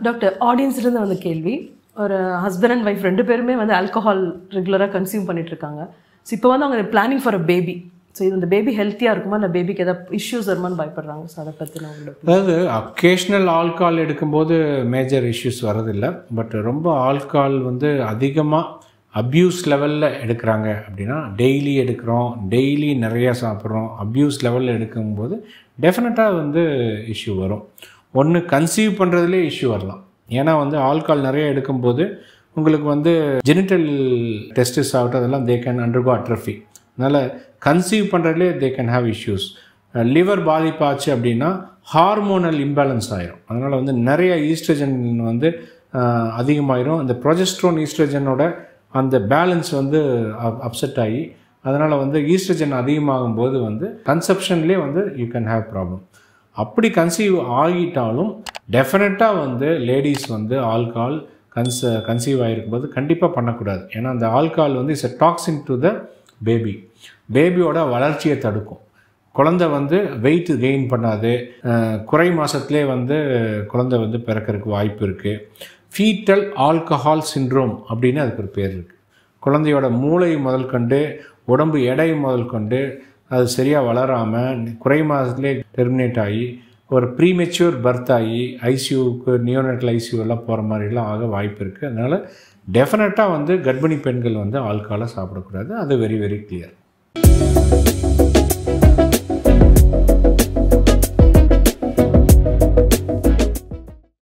Doctor ஆடியன்ஸ்லேருந்து வந்த கேள்வி, ஒரு ஹஸ்பண்ட் அண்ட் ஒய்ஃப் 2 பேருமே வந்து ஆல்கஹால் ரெகுலராக கன்சியூம் பண்ணிகிட்ருக்காங்க. ஸோ இப்போ வந்து அவங்க planning for a baby. So இது இந்த பேபி ஹெல்த்தியாக இருக்குமா, இல்லை பேபிக்கு ஏதாவது இஷ்யூஸ் வருமானு பயப்படுறாங்க. ஸோ அதை பற்றி நான் உங்களுக்கு, அதாவது அக்கேஷ்னல் ஆல்கஹால் எடுக்கும்போது மேஜர் இஷ்யூஸ் வரதில்லை. பட் ரொம்ப ஆல்கஹால் வந்து அதிகமாக அப்யூஸ் லெவலில் எடுக்கிறாங்க அப்படின்னா, டெய்லி எடுக்கிறோம், டெய்லி நிறையா சாப்பிட்றோம், அப்யூஸ் லெவலில் எடுக்கும்போது டெஃபினட்டாக வந்து இஷ்யூ வரும். ஒன்று கன்சீவ் பண்ணுறதுலே இஷ்யூ வரலாம். ஏன்னா வந்து ஆல்கஹால் நிறைய எடுக்கும்போது உங்களுக்கு வந்து ஜெனிட்டல் டெஸ்டிஸ் ஆகட்டும், அதெல்லாம் தே கேன் அண்டர்கோ அட்ரஃபி. அதனால் கன்சீவ் பண்ணுறதுலே they can have issues. Liver பாதிப்பாச்சு அப்படின்னா ஹார்மோனல் இம்பேலன்ஸ் ஆயிரும். அதனால் வந்து நிறைய ஈஸ்ட்ரஜன் வந்து அதிகமாயிரும். அந்த ப்ரொஜெஸ்ட்ரோன் ஈஸ்ட்ரஜனோட அந்த பேலன்ஸ் வந்து அப்செட் ஆகி, அதனால் வந்து ஈஸ்ட்ரஜன் அதிகமாகும்போது வந்து கன்செப்ஷன்லேயே வந்து யூ கேன் ஹேவ் ப்ராப்ளம். அப்படி கன்சீவ் ஆகிட்டாலும் டெஃபினட்டாக வந்து லேடிஸ் வந்து ஆல்கஹால் கன்சீவ் ஆகிருக்கும்போது கண்டிப்பாக பண்ணக்கூடாது. ஏன்னா அந்த ஆல்கஹால் வந்து it's a toxin to the baby. பேபியோட வளர்ச்சியை தடுக்கும். குழந்தை வந்து வெயிட் கெயின் பண்ணாது. குறை மாதத்துலேயே வந்து குழந்தை வந்து பிறக்கிறதுக்கு வாய்ப்பு இருக்குது. ஃபீட்டல் ஆல்கஹால் சிண்ட்ரோம் அப்படின்னு அதுக்கு ஒரு பேர் இருக்குது. குழந்தையோட மூளை முதல் கொண்டு உடம்பு எடை முதல் கொண்டு அது சரியாக வளராமல் குறை மாதத்துலேயே டெர்மினேட் ஆகி ஒரு ப்ரீமெச்சூர் பர்த் ஆகி ஐசியூவுக்கு நியோனேட்டல் ஐசியூ எல்லாம் போகிற மாதிரிலாம் ஆக வாய்ப்பு இருக்குது. அதனால் டெஃபினட்டாக வந்து கர்ப்பிணி பெண்கள் வந்து ஆல்கஹாலை சாப்பிடக்கூடாது. அது வெரி வெரி கிளியர்.